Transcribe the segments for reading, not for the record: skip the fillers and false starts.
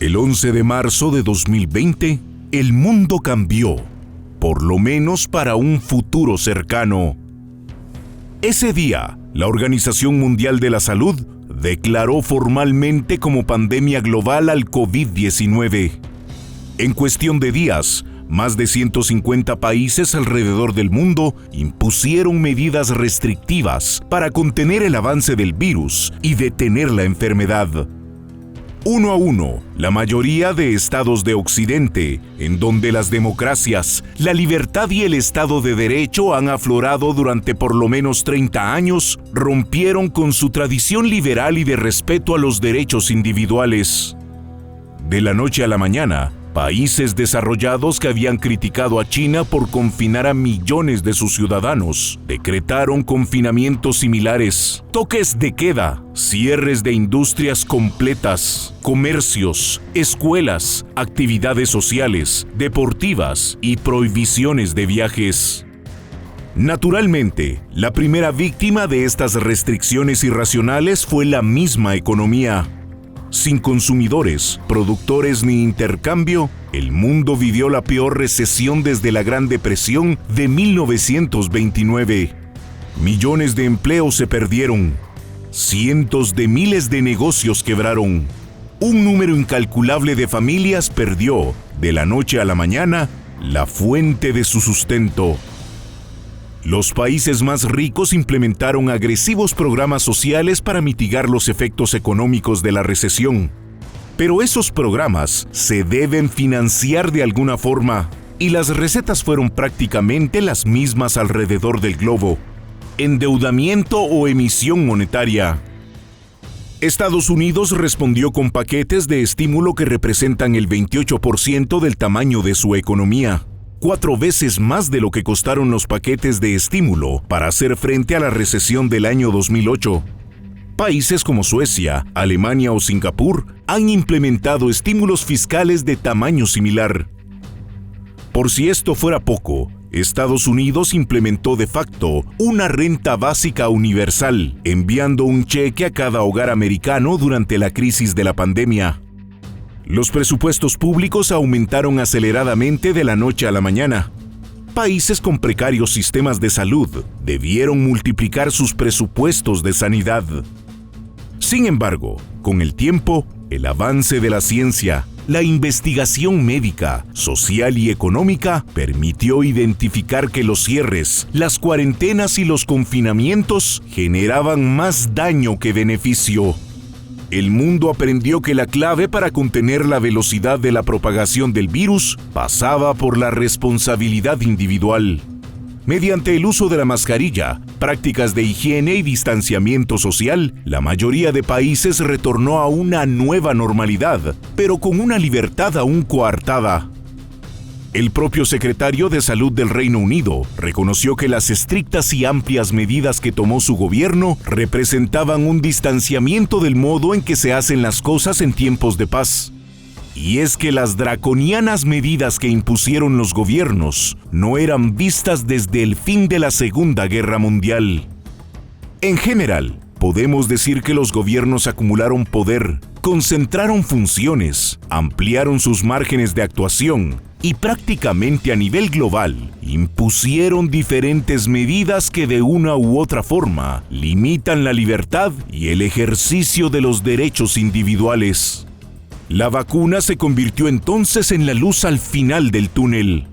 El 11 de marzo de 2020, el mundo cambió, por lo menos para un futuro cercano. Ese día, la Organización Mundial de la Salud declaró formalmente como pandemia global al COVID-19. En cuestión de días, más de 150 países alrededor del mundo impusieron medidas restrictivas para contener el avance del virus y detener la enfermedad. Uno a uno, la mayoría de estados de Occidente, en donde las democracias, la libertad y el Estado de Derecho han aflorado durante por lo menos 30 años, rompieron con su tradición liberal y de respeto a los derechos individuales. De la noche a la mañana, países desarrollados que habían criticado a China por confinar a millones de sus ciudadanos, decretaron confinamientos similares, toques de queda, cierres de industrias completas, comercios, escuelas, actividades sociales, deportivas y prohibiciones de viajes. Naturalmente, la primera víctima de estas restricciones irracionales fue la misma economía. Sin consumidores, productores ni intercambio, el mundo vivió la peor recesión desde la Gran Depresión de 1929. Millones de empleos se perdieron. Cientos de miles de negocios quebraron. Un número incalculable de familias perdió, de la noche a la mañana, la fuente de su sustento. Los países más ricos implementaron agresivos programas sociales para mitigar los efectos económicos de la recesión. Pero esos programas se deben financiar de alguna forma, y las recetas fueron prácticamente las mismas alrededor del globo: endeudamiento o emisión monetaria. Estados Unidos respondió con paquetes de estímulo que representan el 28% del tamaño de su economía. 4 veces más de lo que costaron los paquetes de estímulo para hacer frente a la recesión del año 2008. Países como Suecia, Alemania o Singapur han implementado estímulos fiscales de tamaño similar. Por si esto fuera poco, Estados Unidos implementó de facto una renta básica universal, enviando un cheque a cada hogar americano durante la crisis de la pandemia. Los presupuestos públicos aumentaron aceleradamente de la noche a la mañana. Países con precarios sistemas de salud debieron multiplicar sus presupuestos de sanidad. Sin embargo, con el tiempo, el avance de la ciencia, la investigación médica, social y económica permitió identificar que los cierres, las cuarentenas y los confinamientos generaban más daño que beneficio. El mundo aprendió que la clave para contener la velocidad de la propagación del virus pasaba por la responsabilidad individual. Mediante el uso de la mascarilla, prácticas de higiene y distanciamiento social, la mayoría de países retornó a una nueva normalidad, pero con una libertad aún coartada. El propio secretario de Salud del Reino Unido reconoció que las estrictas y amplias medidas que tomó su gobierno representaban un distanciamiento del modo en que se hacen las cosas en tiempos de paz. Y es que las draconianas medidas que impusieron los gobiernos no eran vistas desde el fin de la Segunda Guerra Mundial. En general, podemos decir que los gobiernos acumularon poder, concentraron funciones, ampliaron sus márgenes de actuación y prácticamente a nivel global impusieron diferentes medidas que de una u otra forma limitan la libertad y el ejercicio de los derechos individuales. La vacuna se convirtió entonces en la luz al final del túnel.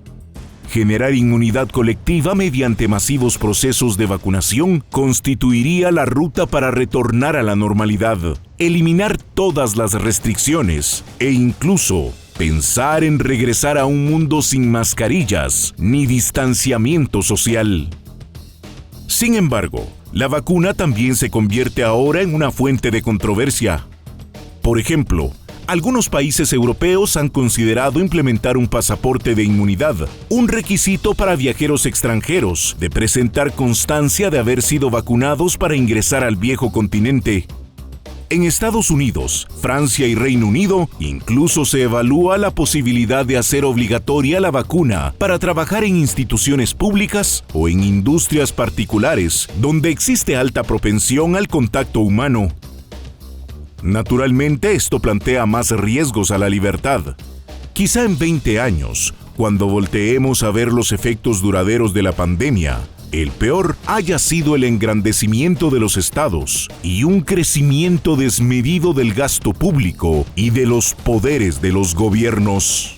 Generar inmunidad colectiva mediante masivos procesos de vacunación constituiría la ruta para retornar a la normalidad, eliminar todas las restricciones e incluso pensar en regresar a un mundo sin mascarillas ni distanciamiento social. Sin embargo, la vacuna también se convierte ahora en una fuente de controversia. Por ejemplo, algunos países europeos han considerado implementar un pasaporte de inmunidad, un requisito para viajeros extranjeros de presentar constancia de haber sido vacunados para ingresar al viejo continente. En Estados Unidos, Francia y Reino Unido incluso se evalúa la posibilidad de hacer obligatoria la vacuna para trabajar en instituciones públicas o en industrias particulares donde existe alta propensión al contacto humano. Naturalmente, esto plantea más riesgos a la libertad. Quizá en 20 años, cuando volteemos a ver los efectos duraderos de la pandemia, el peor haya sido el engrandecimiento de los estados y un crecimiento desmedido del gasto público y de los poderes de los gobiernos.